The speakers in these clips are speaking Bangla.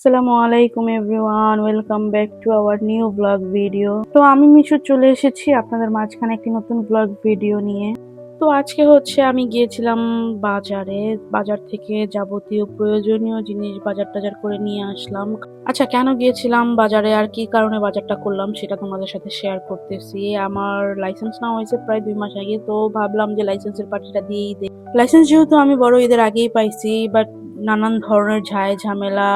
আসসালামু আলাইকুম everyone, welcome back to our new blog video. তো আমি মিশু চলে এসেছি আপনাদের মাঝখানে একটি নতুন ব্লগ ভিডিও নিয়ে। তো আজকে আমি গিয়েছিলাম বাজারে। বাজার থেকে যাবতীয় প্রয়োজনীয় জিনিস বাজার টাজার করে নিয়ে আসলাম। আচ্ছা, কেন গিয়েছিলাম বাজারে আর কি কারণে বাজারটা করলাম সেটা তোমাদের সাথে শেয়ার করতেছি। আমার লাইসেন্স নেওয়া হয়েছে প্রায় 2 মাস আগে, তো ভাবলাম যে লাইসেন্সের পার্টিটা দিয়েই দেই। লাইসেন্স যেহেতু আমি বড় ঈদের আগেই পাইছি, বাট নানান ধরনের ঝামেলা,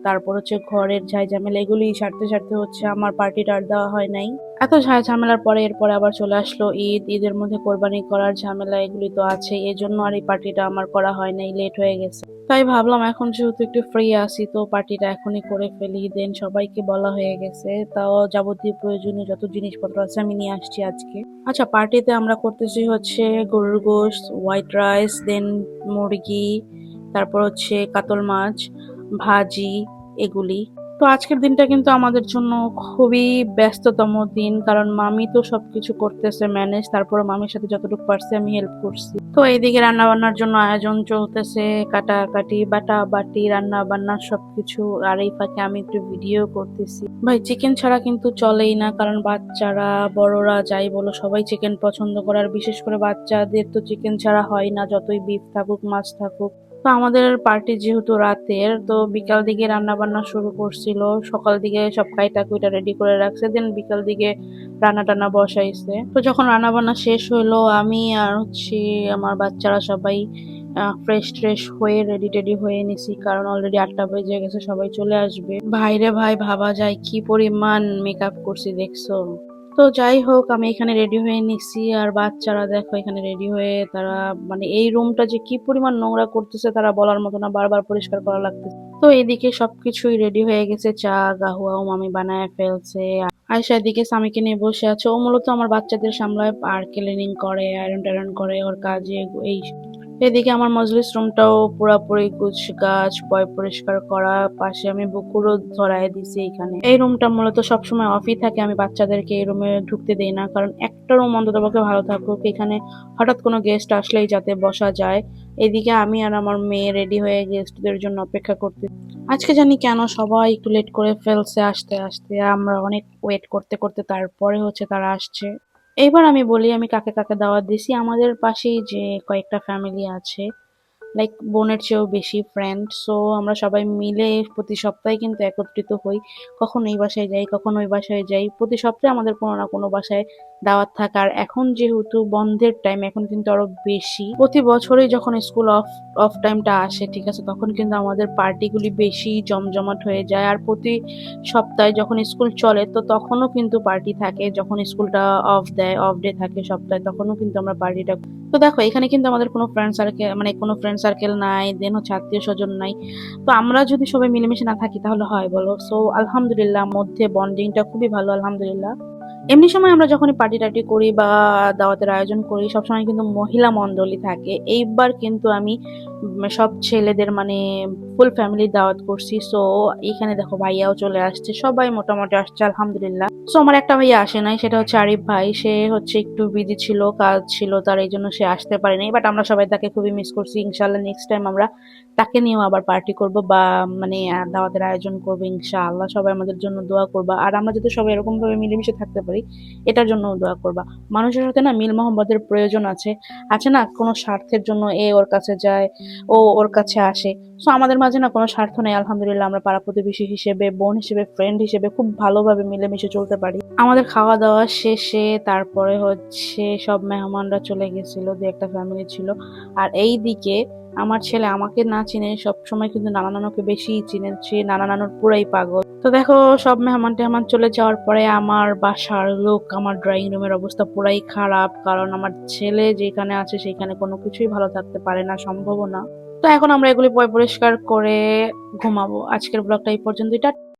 তারপর ঘরের ঝামেলা, এগুলি সারতে সারতে আমার পার্টিটা আর দেওয়া হয় নাই। এত ঝামেলার পরে এরপরে আবার চলে আসলো ঈদের মধ্যে কোরবানি করার ঝামেলা, এগুলি তো আছে, এই জন্য আর এই পার্টিটা আমার করা হয় নাই, লেট হয়ে গেছে। তাই ভাবলাম এখন যেহেতু একটু ফ্রি আছি তো পার্টিটা এখনই করে ফেলি। দেন সবাইকে বলা হয়ে গেছে, তাও যাবতীয় প্রয়োজনীয় যত জিনিসপত্র আছে আমি নিয়ে আসছি আজকে। আচ্ছা, পার্টিতে আমরা করতেছি গরুর গোশত, হোয়াইট রাইস, দেন মুরগি, তারপর কাতল মাছ ভাজি, এগুলি। তো আজকের দিনটা কিন্তু আমাদের জন্য খুবই ব্যস্ততম দিন, কারণ মামি তো সবকিছু করতেছে ম্যানেজ, তারপর মামির সাথে যতটুকু পারছি আমি হেল্প করছি। তো এইদিকে রান্না বান্নার জন্য আয়োজন চলতেছে, কাটাকাটি, বাটা বাটি, রান্না বান্না সবকিছু। আর এই ফাঁকে আমি একটু ভিডিও করতেছি। ভাই, চিকেন ছাড়া কিন্তু চলেই না, কারণ বাচ্চারা বড়রা যাই বলো সবাই চিকেন পছন্দ করে, আর বিশেষ করে বাচ্চাদের তো চিকেন ছাড়া হয় না, যতই বিফ থাকুক মাছ থাকুক। তো আমাদের পার্টি যেহেতু রাতের, তো বিকাল দিকে রান্না বান্না শুরু করছিল। সকাল দিকে সব কাইটা কুইটা রেডি করে রাখছে, দেন বিকাল দিকে রান্না টান্না বসাইছে। তো যখন রান্না বান্না শেষ হইলো, আমি আর আমার বাচ্চারা সবাই ফ্রেশ ট্রেশ হয়ে রেডি টেডি হয়ে নিছি, কারণ অলরেডি 8টা বেজে গেছে, সবাই চলে আসবে। ভাইরে ভাই, ভাবা যায় কি পরিমাণ মেকআপ করছি দেখছো। তো যাই হোক, আমি এখানে রেডি হয়ে নিছি, আর বাচ্চারা দেখো এখানে রেডি হয়ে তারা, মানে এই রুমটা যে কি পরিমাণ নোংরা করতেছে তারা বলার মতো না, বারবার পরিষ্কার করা লাগতেছে। তো এদিকে সবকিছুই রেডি হয়ে গেছে, চা গাহুয়া মামি বানায় ফেলছে। আয়শা এদিকে স্বামীকে নিয়ে বসে আছে, ও মূলত আমার বাচ্চাদের সামলায় আর ক্লিনিং করে, আয়রন টায়রন করে, ওর কাজে এই। এদিকে আমার মজলিস রুমটাও পুরাপুরি গুছ গাছ পরিষ্কার করা, পাশে আমি বুকুরও ধরায় দিছি। এখানে এই রুমটা মূলত সবসময় অফই থাকে, আমি বাচ্চাদেরকে এই রুমে ঢুকতে দেই না, কারণ একটা রুম অন্তত পক্ষে ভালো থাকুক, এখানে হঠাৎ কোনো গেস্ট আসলেই যাতে বসা যায়। এদিকে আমি আর আমার মেয়ে রেডি হয়ে গেস্টদের জন্য অপেক্ষা করতে। আজকে জানি কেন সবাই একটু লেট করে ফেলছে আসতে আসতে, আমরা অনেক ওয়েট করতে করতে তারপরে তারা আসছে। এইবার আমি বলি আমি কাকে কাকে দাওয়াত দিছি। আমাদের পাশেই যে কয়েকটা ফ্যামিলি আছে, লাইক বোনের চেয়েও বেশি ফ্রেন্ড, সো আমরা সবাই মিলে প্রতি সপ্তাহে কিন্তু একত্রিত হই। কখন এই বাসায় যাই, কখন ওই বাসায় যাই, প্রতি সপ্তাহে আমাদের কোনো না কোনো বাসায় দাওয়াত থাকার। এখন যেহেতু বন্ধের টাইম, এখন কিন্তু আরো বেশি, প্রতি বছরই যখন স্কুল অফ অফ টাইমটা আসে, ঠিক আছে, তখন কিন্তু আমাদের পার্টিগুলি বেশি জমজমাট হয়ে যায়। আর প্রতি সপ্তাহে যখন স্কুল চলে তো তখনও কিন্তু পার্টি থাকে, যখন স্কুলটা অফ দেয়, অফ ডে থাকে সপ্তাহে, তখনও কিন্তু আমরা পার্টিটা। তো দেখো এখানে কিন্তু আমাদের কোনো ফ্রেন্ড সার্কেল, মানে কোনো ফ্রেন্ড সার্কেল নাই, দেন আত্মীয় স্বজন নাই। তো আমরা যদি সবাই মিলেমিশে না থাকি তাহলে হয় বলো? সো আলহামদুলিল্লাহ, মধ্যে বন্ডিংটা খুবই ভালো, আলহামদুলিল্লাহ। এমনি সময় আমরা যখনই পার্টি টার্টি করি বা দাওয়াতের আয়োজন করি, সবসময় কিন্তু মহিলা মণ্ডলী থাকে। এইবার কিন্তু আমি সব ছেলেদের, মানে ফুল ফ্যামিলি দাওয়াত করছি। সো এখানে দেখো ভাইয়াও চলে আসছে, সবাই মোটামুটি আসছে আলহামদুলিল্লাহ। সো আমার একটা ভাইয়া আসে নাই, সেটা আরিফ ভাই। সে একটু বিজি ছিল, কাজ ছিল তার, এই জন্য সে আসতে পারেনি। বাট আমরা সবাই তাকে খুবই মিস করছি। ইনশাআল্লাহ নেক্সট টাইম আমরা তাকে নিয়েও আবার পার্টি করব, বা মানে দাওয়াতের আয়োজন করবো ইনশাআল্লাহ। সবাই আমাদের জন্য দোয়া করবা, আর আমরা যাতে সবাই এরকম ভাবে মিলেমিশে থাকতে পারি এটার জন্য দোয়া করবা। মানুষের সাথে না মিল মোহাম্মদের প্রয়োজন আছে, আছে না? কোনো স্বার্থের জন্য এ ওর কাছে যায়, ও ওর কাছে আসে। সো আমাদের মাঝে না কোনো স্বার্থ নেই, আলহামদুলিল্লাহ। আমরা পাড়া প্রতিবেশী হিসেবে, বোন হিসেবে, ফ্রেন্ড হিসেবে খুব ভালোভাবে মিলেমিশে চলতে পারি। আমাদের খাওয়া দাওয়া শেষে তারপরে সব মেহমানরা চলে গেছিল, দু একটা ফ্যামিলি ছিল। আর এই দিকে আমার ছেলে আমাকে না চিনে সব সময় কিন্তু নানা নানুকে বেশি চিনেছে, নানা নানুর পুরাই পাগল। তো দেখো সব মেহমান টেহমান চলে যাওয়ার পরে আমার বাসার লোক, আমার ড্রয়িং রুমের অবস্থা পুরাই খারাপ, কারণ আমার ছেলে যেখানে আছে সেখানে কোনো কিছুই ভালো থাকতে পারে না, সম্ভব না। তো এখন আমরা এগুলি পরিষ্কার করে ঘুমাবো। আজকের ব্লগটা এই পর্যন্তই।